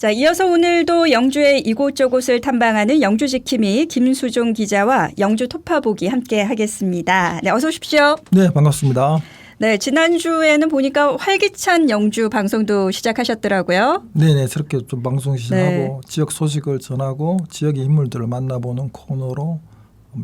자, 이어서 오늘도 영주의 이곳저곳을 탐방하는 영주지킴이 김수종 기자와 영주 토파보기 함께 하겠습니다. 네, 어서 오십시오. 네, 반갑습니다. 네, 지난주에는 보니까 활기찬 영주 방송도 시작하셨더라고요. 네네, 저렇게 좀 방송 시작하고 네. 지역 소식을 전하고 지역의 인물들을 만나보는 코너로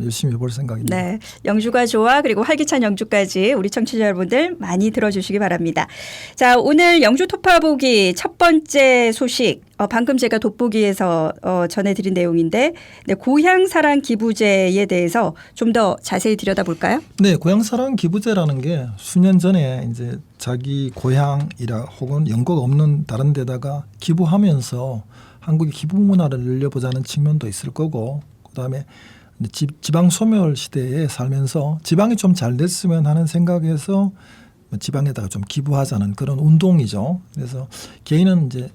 열심히 해볼 생각입니다. 네, 영주가 좋아 그리고 활기찬 영주까지 우리 청취자 여러분들 많이 들어주시기 바랍니다. 자, 오늘 영주 토파보기 첫 번째 소식 방금 제가 돋보기에서 전해드린 내용인데 네, 고향사랑 기부제에 대해서 좀 더 자세히 들여다볼까요? 네, 고향사랑 기부제라는 게 수년 전에 이제 자기 고향이라 혹은 연고가 없는 다른 데다가 기부하면서 한국의 기부 문화를 늘려보자는 측면도 있을 거고 그다음에 지방 소멸 시대에 살면서 지방이 좀 잘 됐으면 하는 생각에서 지방에다가 좀 기부하자는 그런 운동이죠. 그래서 개인은 이제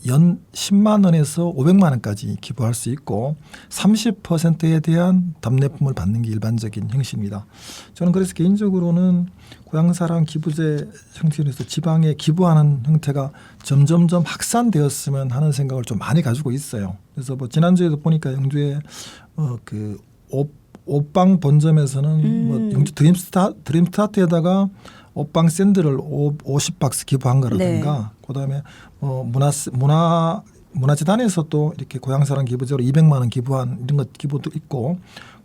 연 10만 원에서 500만 원까지 기부할 수 있고 30%에 대한 답례품을 받는 게 일반적인 형식입니다. 저는 그래서 개인적으로는 고향사랑 기부제 형태로서 지방에 기부하는 형태가 점점점 확산되었으면 하는 생각을 좀 많이 가지고 있어요. 그래서 뭐 지난주에도 보니까 영주에 그 옷방 본점에서는 뭐 영주 드림스타트에다가 옷방 샌들을 50박스 기부한 거라든가 네. 그다음에 문화재단에서 또 이렇게 고향사랑 기부제로 200만 원 기부한 이런 것 기부도 있고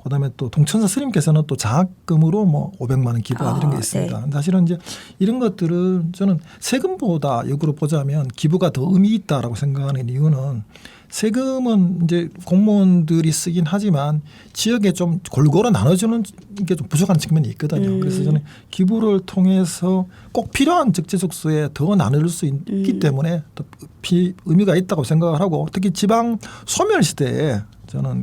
그다음에 또 동천사 스님께서는 또 장학금으로 뭐 500만 원 기부한 이런 게 있습니다. 네. 사실은 이제 이런 것들은 저는 세금보다 역으로 보자면 기부가 더 의미 있다라고 생각하는 이유는 세금은 이제 공무원들이 쓰긴 하지만 지역에 좀 골고루 나눠주는 게 좀 부족한 측면이 있거든요. 그래서 저는 기부를 통해서 꼭 필요한 적재적소에 더 나눌 수 있기 때문에 더 의미가 있다고 생각을 하고 특히 지방 소멸 시대에 저는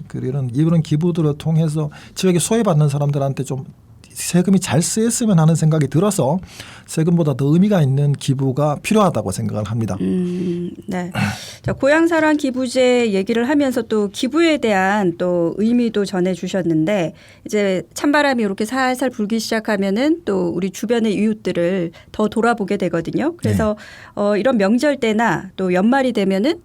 이런 기부들을 통해서 지역에 소외받는 사람들한테 좀 세금이 잘 쓰였으면 하는 생각이 들어서 세금보다 더 의미가 있는 기부가 필요하다고 생각을 합니다. 네. 자, 고향사랑 기부제 얘기를 하면서 또 기부에 대한 또 의미도 전해 주셨는데 이제 찬바람이 이렇게 살살 불기 시작하면은 또 우리 주변의 이웃들을 더 돌아보게 되거든요. 그래서 네. 이런 명절 때나 또 연말이 되면은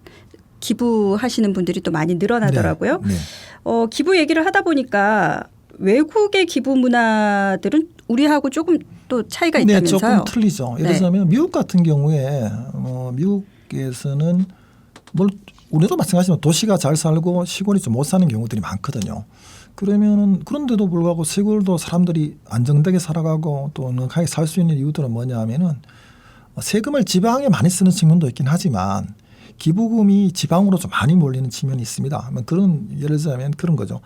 기부하시는 분들이 또 많이 늘어나더라고요. 네. 네. 기부 얘기를 하다 보니까 외국의 기부 문화들은 우리하고 조금 또 차이가 있다면서요? 네, 조금 틀리죠. 예를 들자면 미국 같은 경우에 미국에서는 우리도 마찬가지지만 도시가 잘 살고 시골이 좀 못 사는 경우들이 많거든요. 그런데도 불구하고 시골도 사람들이 안정되게 살아가고 또 넉넉하게 살 수 있는 이유들은 뭐냐 하면은 세금을 지방에 많이 쓰는 측면도 있긴 하지만 기부금이 지방으로 좀 많이 몰리는 측면이 있습니다. 예를 들자면 그런 거죠.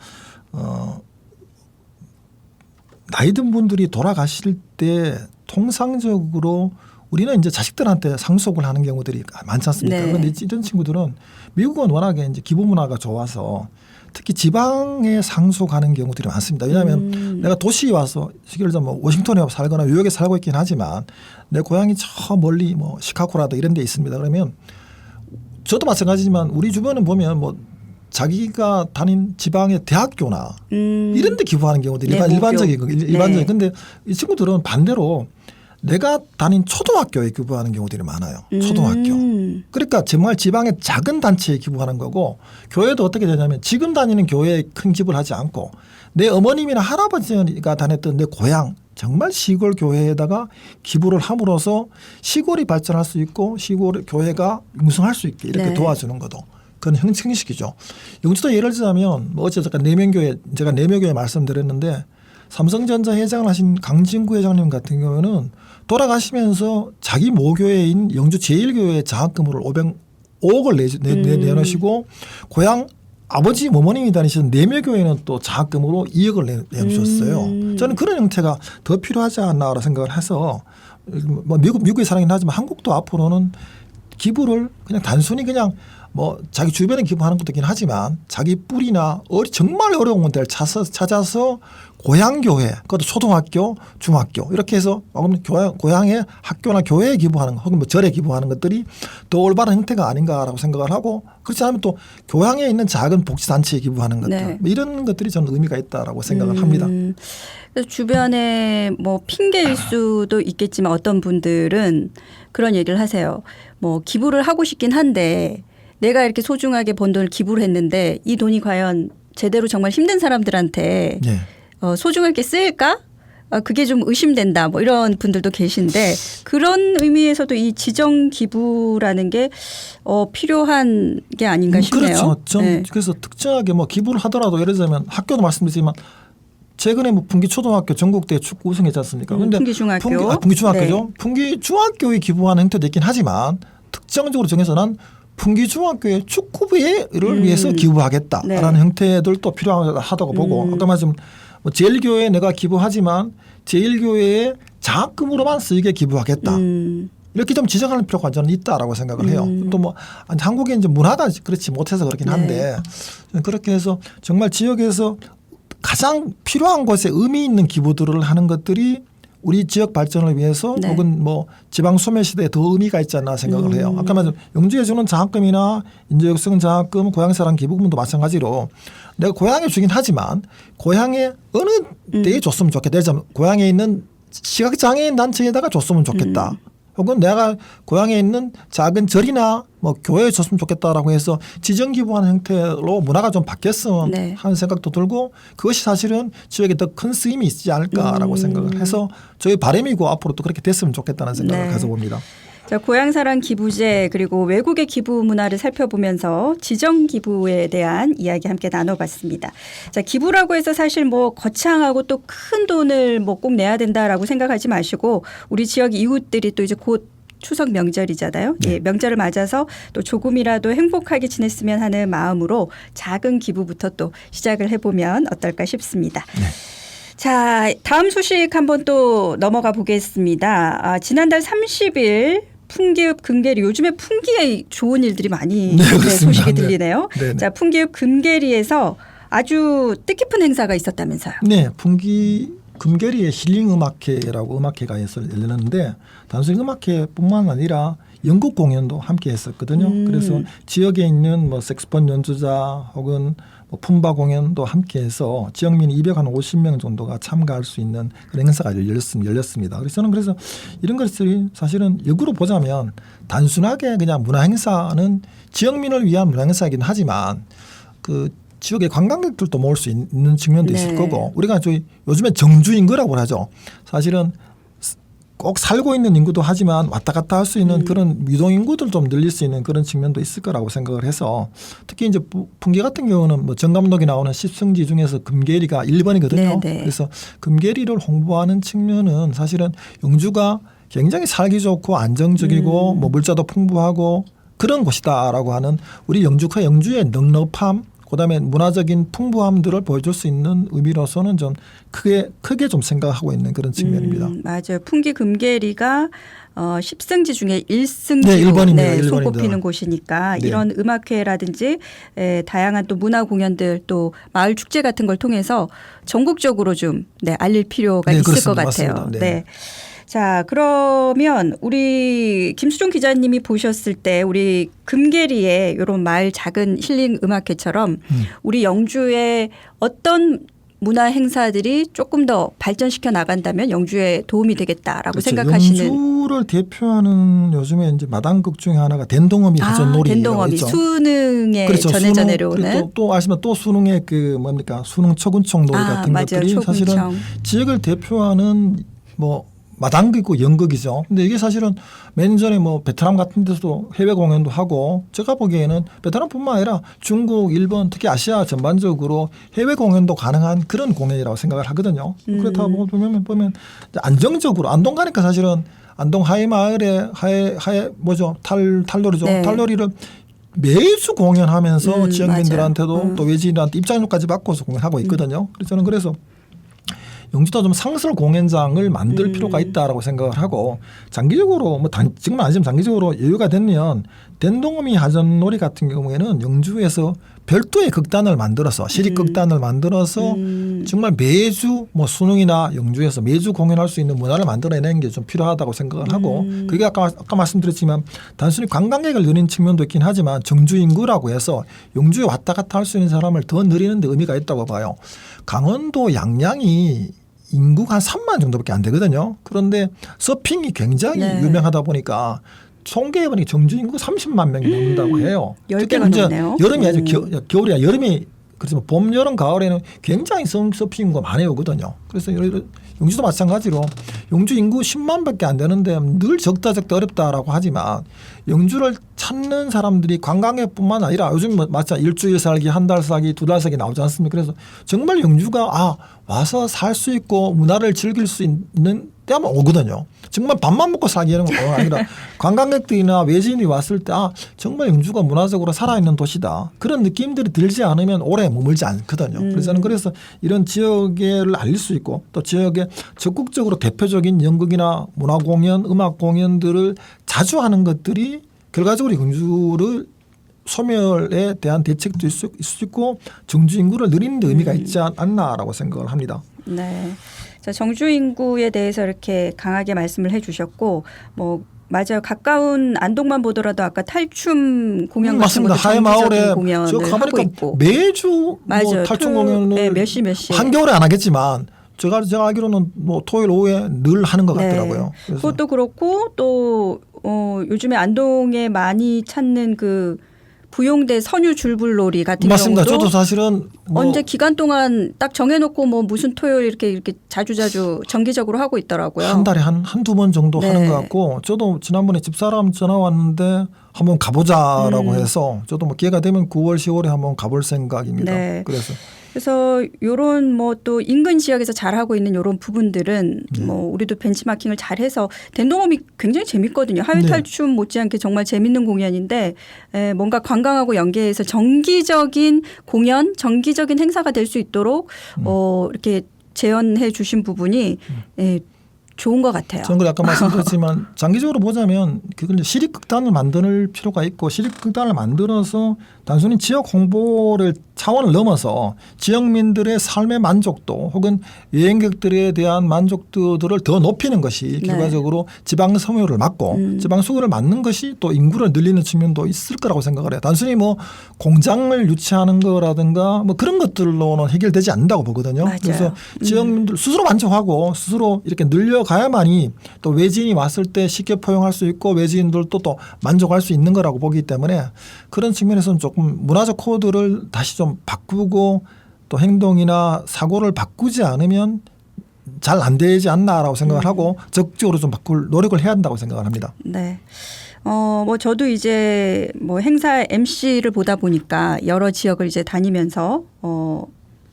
나이 든 분들이 돌아가실 때 통상적으로 우리는 이제 자식들한테 상속을 하는 경우들이 많지 않습니까? 네. 그런데 이런 친구들은 미국은 워낙에 이제 기부 문화가 좋아서 특히 지방에 상속하는 경우들이 많습니다. 왜냐하면 내가 도시에 와서 예를 들면 워싱턴에 살거나 뉴욕에 살고 있긴 하지만 내 고향이 저 멀리 뭐 시카고라도 이런 데 있습니다. 그러면 저도 마찬가지지만 우리 주변은 보면 뭐 자기가 다닌 지방의 대학교나 이런 데 기부하는 경우들이 일반적인. 네. 근데 이 친구들은 반대로 내가 다닌 초등학교에 기부하는 경우들이 많아요. 초등학교. 그러니까 정말 지방의 작은 단체에 기부하는 거고 교회도 어떻게 되냐면 지금 다니는 교회에 큰 기부를 하지 않고 내 어머님이나 할아버지가 다녔던 내 고향 정말 시골 교회에다가 기부를 함으로써 시골이 발전할 수 있고 시골 교회가 융성할 수 있게 이렇게 네. 도와주는 것도 그건 형식이죠. 영주도 예를 들자면 어제 제가 내명교회 말씀드렸는데 삼성전자 회장을 하신 강진구 회장님 같은 경우는 돌아가시면서 자기 모교회인 영주 제1교회 장학금으로 5억을 내놓으시고 고향 아버지 어머님이 다니시던 내묘교회는 또 장학금으로 2억을 내주셨어요. 저는 그런 형태가 더 필요하지 않나라고 생각을 해서 뭐 미국의 사랑이긴 하지만 한국도 앞으로는 기부를 그냥 단순히 그냥 뭐 자기 주변에 기부하는 것도 있긴 하지만 자기 뿌리나 정말 어려운 분들 찾아서 고향교회, 그것도 초등학교, 중학교 이렇게 해서 고향의 학교나 교회에 기부하는 것 혹은 뭐 절에 기부하는 것들이 더 올바른 형태가 아닌가라고 생각을 하고 그렇지 않으면 또 교향에 있는 작은 복지단체에 기부하는 것들 네. 뭐 이런 것들이 저는 의미가 있다라고 생각을 합니다. 그래서 주변에 뭐 핑계일 수도 있겠지만 어떤 분들은 그런 얘기를 하세요. 뭐 기부를 하고 싶긴 한데 내가 이렇게 소중하게 번 돈을 기부를 했는데 이 돈이 과연 제대로 정말 힘든 사람들한테 예. 소중하게 쓰일까? 그게 좀 의심된다. 뭐 이런 분들도 계신데 그런 의미에서도 이 지정 기부라는 게 필요한 게 아닌가 싶네요. 그렇죠. 전 네. 그래서 특정하게 뭐 기부를 하더라도 예를 들면 학교도 말씀드리지만 최근에 뭐 풍기초등학교 전국대 축구 우승했지 않습니까? 근데 풍기중학교. 풍기중학교죠. 네. 풍기중학교에 기부하는 형태도 있긴 하지만 특정적으로 정해서 난 풍기중학교의 축구부를 위해서 기부하겠다라는 네. 형태들도 필요하다고 보고 아까 말씀 뭐 제일교회에 내가 기부하지만 제일교회의 장학금으로만 쓰이게 기부하겠다. 이렇게 좀 지적할 필요가 저는 있다라고 생각을 해요. 또 뭐 한국의 이제 문화가 그렇지 못해서 그렇긴 한데 그렇게 해서 정말 지역에서 가장 필요한 곳에 의미 있는 기부들을 하는 것들이 우리 지역 발전을 위해서 네. 혹은 뭐 지방 소멸 시대에 더 의미가 있지 않나 생각을 해요. 아까 말씀 영주에 주는 장학금이나 인재육성 장학금, 고향사랑 기부금도 마찬가지로 내가 고향에 주긴 하지만 고향에 어느 때에 줬으면 좋겠다. 예를 들면 고향에 있는 시각장애인 단체에다가 줬으면 좋겠다. 혹은 내가 고향에 있는 작은 절이나 뭐 교회에 줬으면 좋겠다라고 해서 지정 기부하는 형태로 문화가 좀 바뀌었으면 네. 하는 생각도 들고 그것이 사실은 지역에 더 큰 쓰임이 있지 않을까라고 생각을 해서 저희 바람이고 앞으로 또 그렇게 됐으면 좋겠다는 생각을 네. 가져봅니다. 자, 고향사랑 기부제 그리고 외국의 기부 문화를 살펴보면서 지정 기부에 대한 이야기 함께 나눠봤습니다. 자, 기부라고 해서 사실 뭐 거창하고 또 큰 돈을 뭐 꼭 내야 된다라고 생각하지 마시고 우리 지역 이웃들이 또 이제 곧 추석 명절이잖아요. 네. 예, 명절을 맞아서 또 조금이라도 행복하게 지냈으면 하는 마음으로 작은 기부부터 또 시작을 해보면 어떨까 싶습니다. 네. 자, 다음 소식 한번 또 넘어가 보겠습니다. 지난달 30일 풍기읍 금계리 요즘에 풍기에 좋은 일들이 많이 네, 그렇습니다. 소식이 네. 들리네요. 네. 자, 풍기읍 금계리에서 아주 뜻깊은 행사가 있었다면서요. 네, 풍기 금계리의 힐링 음악회라고 음악회가 열렸는데 단순히 음악회뿐만 아니라 연극 공연도 함께 했었거든요. 그래서 지역에 있는 뭐 색소폰 연주자 혹은 뭐 품바 공연도 함께해서 지역민 250명 정도가 참가할 수 있는 그런 행사가 열렸습니다. 그래서 저는 그래서 이런 것들이 사실은 역으로 보자면 단순하게 그냥 문화 행사는 지역민을 위한 문화 행사이긴 하지만 그 지역의 관광객들도 모을 수 있는 측면도 있을 네. 거고 우리가 저희 요즘에 정주 인구라고 하죠. 사실은 꼭 살고 있는 인구도 하지만 왔다 갔다 할 수 있는 그런 유동 인구들 좀 늘릴 수 있는 그런 측면도 있을 거라고 생각을 해서 특히 이제 풍계 같은 경우는 뭐 정감독이 나오는 10성지 중에서 금계리가 1번이거든요. 네네. 그래서 금계리를 홍보하는 측면은 사실은 영주가 굉장히 살기 좋고 안정적이고 뭐 물자도 풍부하고 그런 곳이다라고 하는 우리 영주의 넉넉함 그다음에 문화적인 풍부함들을 보여줄 수 있는 의미로서는 좀 크게 좀 생각하고 있는 그런 측면입니다. 맞아요. 풍기 금계리가 10승지 중에 1승지로 네, 1번입니다. 손꼽히는 곳이니까 네. 이런 음악회라든지 다양한 또 문화 공연들 또 마을 축제 같은 걸 통해서 전국적으로 좀 알릴 필요가 네, 있을 그렇습니다. 것 같아요. 맞습니다. 네. 자, 그러면 우리 김수종 기자님이 보셨을 때 우리 금계리의 이런 마을 작은 힐링 음악회처럼 우리 영주의 어떤 문화 행사들이 조금 더 발전시켜 나간다면 영주에 도움이 되겠다라고 그렇죠. 생각하시는. 영주를 대표하는 요즘에 이제 마당극 중에 하나가 된동어미 하전놀이가 된동어미 있죠. 수능에 그렇죠. 전해져 수능, 내려오는. 그리고 또 아시면 또 수능의 그 뭡니까 수능 초군청 놀이 같은 맞아요. 것들이 초군청. 사실은 지역을 대표하는 뭐 마당극이고 연극이죠. 근데 이게 사실은 몇 전에 뭐 베트남 같은 데서도 해외 공연도 하고 제가 보기에는 베트남뿐만 아니라 중국, 일본 특히 아시아 전반적으로 해외 공연도 가능한 그런 공연이라고 생각을 하거든요. 그렇다 보면 안정적으로 안동 가니까 사실은 안동 하회마을에 하회 뭐죠 탈놀이죠. 네. 탈놀이를 매주 공연하면서 지역민들한테도 맞아요. 또 외지인한테 입장료까지 받고서 공연하고 있거든요. 그래서 저는 그래서 영주도 좀 상설 공연장을 만들 필요가 있다라고 생각을 하고 장기적으로 뭐 지금은 아니지만 장기적으로 여유가 되면 된동어미 하전놀이 같은 경우에는 영주에서 별도의 극단을 만들어서 시립극단을 만들어서 정말 매주 뭐 수능이나 영주에서 매주 공연할 수 있는 문화를 만들어내는 게 좀 필요하다고 생각을 하고 그게 아까 말씀드렸지만 단순히 관광객을 늘리는 측면도 있긴 하지만 정주 인구라고 해서 영주에 왔다 갔다 할 수 있는 사람을 더 늘리는 데 의미가 있다고 봐요. 강원도 양양이 인구가 한 3만 정도밖에 안 되거든요. 그런데 서핑이 굉장히 네. 유명하다 보니까 총계해보니 정주 인구 30만 명이 넘는다고 해요. 10배가 넘네요. 여름이 아주 겨울이야. 여름이 그래서 봄, 여름, 가을에는 굉장히 서핑 인구가 많이 오거든요. 그래서 영주도 마찬가지로 영주 인구 10만밖에 안 되는데 늘 적다 어렵다라고 하지만 영주를 찾는 사람들이 관광객뿐만 아니라 요즘 마찬 일주일 살기, 한 달 살기, 2달 살기 나오지 않습니까? 그래서 정말 영주가 와서 살 수 있고 문화를 즐길 수 있는 때만 오거든요. 정말 밥만 먹고 살기에는 아니라 관광객들이나 외지인이 왔을 때 정말 영주가 문화적으로 살아있는 도시다. 그런 느낌들이 들지 않으면 오래 머물지 않거든요. 그래서 저는 그래서 이런 지역을 알릴 수 있고 또 지역에 적극적으로 대표적인 연극이나 문화공연, 음악공연들을 자주 하는 것들이 결과적으로 영주를 소멸에 대한 대책도 있을 수 있고 정주 인구를 늘리는 데 의미가 있지 않나라고 생각을 합니다. 네. 자, 정주 인구에 대해서 이렇게 강하게 말씀을 해 주셨고 맞아요. 가까운 안동만 보더라도 아까 탈춤 공연 같은 것도 하회마을에 공연을 하고 있고 매주 뭐 탈춤 공연을 몇 시 한겨울에 안 하겠지만 제가 알기로는 뭐 토요일 오후에 늘 하는 것 같더라고요. 그래서. 그것도 그렇고 또 요즘에 안동에 많이 찾는 그 부용대 선유 줄불놀이 같은 맞습니다. 경우도 저도 사실은 언제 기간 동안 딱 정해놓고 무슨 토요일 이렇게 자주 정기적으로 하고 있더라고요. 한 달에 한두 번 정도 하는 것 같고 저도 지난번에 집사람 전화 왔는데 한번 가보자라고 해서 저도 기회가 되면 9월, 10월에 한번 가볼 생각입니다. 네. 그래서 요런 또 인근 지역에서 잘하고 있는 요런 부분들은 우리도 벤치마킹을 잘해서 댄동홈이 굉장히 재밌거든요. 하회탈춤 못지않게 정말 재밌는 공연인데 뭔가 관광하고 연계해서 정기적인 공연, 정기적인 행사가 될 수 있도록 이렇게 재현해 주신 부분이 좋은 것 같아요. 저는 아까 말씀드렸지만 장기적으로 보자면 그걸 시립극단을 만들 필요가 있고 시립극단을 만들어서 단순히 지역 홍보를 차원을 넘어서 지역민들의 삶의 만족도 혹은 여행객들에 대한 만족도들을 더 높이는 것이 결과적으로 지방 소멸을 막고 지방 소멸을 막는 것이 또 인구를 늘리는 측면도 있을 거라고 생각을 해요. 단순히 공장을 유치하는 거라든가 그런 것들로는 해결되지 않는다고 보거든요. 맞아요. 그래서 지역민들 스스로 만족하고 스스로 이렇게 늘려가야만이 또 외지인이 왔을 때 쉽게 포용할 수 있고 외지인들도 또 만족할 수 있는 거라고 보기 때문에 그런 측면에서는 조금 문화적 코드를 다시 좀 바꾸고 또 행동이나 사고를 바꾸지 않으면 잘 안 되지 않나라고 생각을 하고 적극적으로 좀 바꿀 노력을 해야 한다고 생각을 합니다. 네. 저도 이제 행사 MC를 보다 보니까 여러 지역을 이제 다니면서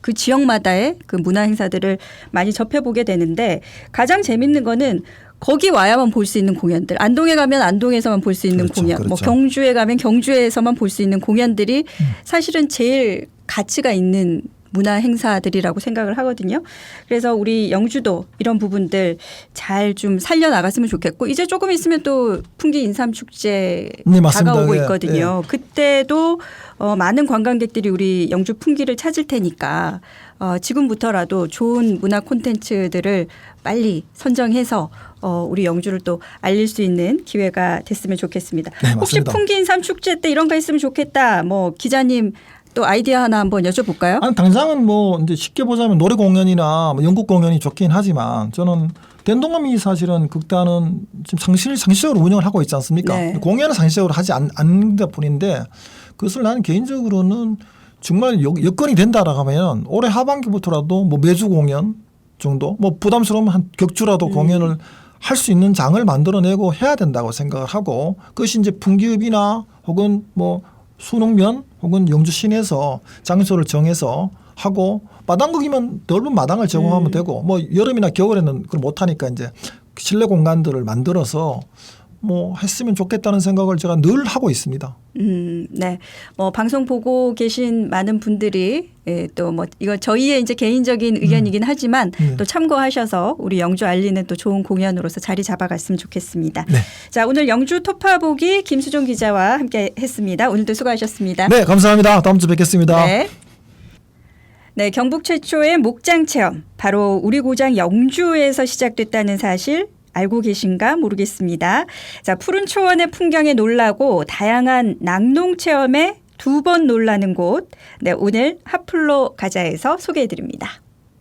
그 지역마다의 그 문화 행사들을 많이 접해보게 되는데 가장 재밌는 거는 거기 와야만 볼 수 있는 공연들. 안동에 가면 안동에서만 볼 수 있는 공연. 경주에 가면 경주에서만 볼 수 있는 공연들이 사실은 제일 가치가 있는 문화 행사들이라고 생각을 하거든요. 그래서 우리 영주도 이런 부분들 잘 좀 살려나갔으면 좋겠고 이제 조금 있으면 또 풍기 인삼축제 다가오고 있거든요. 그때도 많은 관광객들이 우리 영주 풍기를 찾을 테니까 지금부터라도 좋은 문화 콘텐츠들을 빨리 선정해서 우리 영주를 또 알릴 수 있는 기회가 됐으면 좋겠습니다. 네, 혹시 풍기 인삼축제 때 이런 거 있으면 좋겠다. 기자님 또 아이디어 하나 한번 여쭤볼까요? 아니, 당장은 이제 쉽게 보자면 노래 공연이나 연극 공연이 좋긴 하지만 저는 댄동홈이 사실은 극단은 지금 상시적으로 운영을 하고 있지 않습니까? 네. 공연은 상시적으로 하지 않는다 뿐인데 그것을 나는 개인적으로는 정말 여건이 된다라고 하면 올해 하반기부터라도 매주 공연 정도 부담스러우면 한 격주라도 공연을 할 수 있는 장을 만들어내고 해야 된다고 생각을 하고 그것이 이제 풍기읍이나 혹은 수능면 혹은 영주 시내에서 장소를 정해서 하고 마당극이면 넓은 마당을 제공하면 되고 여름이나 겨울에는 그걸 못하니까 이제 실내 공간들을 만들어서 했으면 좋겠다는 생각을 제가 늘 하고 있습니다. 네. 방송 보고 계신 많은 분들이 또 이거 저희의 이제 개인적인 의견이긴 하지만 또 참고하셔서 우리 영주 알리는 또 좋은 공연으로서 자리 잡아갔으면 좋겠습니다. 네. 자, 오늘 영주 토파보기 김수종 기자와 함께 했습니다. 오늘도 수고하셨습니다. 네, 감사합니다. 다음 주 뵙겠습니다. 네, 경북 최초의 목장 체험 바로 우리 고장 영주에서 시작됐다는 사실 알고 계신가 모르겠습니다. 자, 푸른 초원의 풍경에 놀라고 다양한 낙농 체험에 2번 놀라는 곳. 네, 오늘 하플로 가자에서 소개해 드립니다.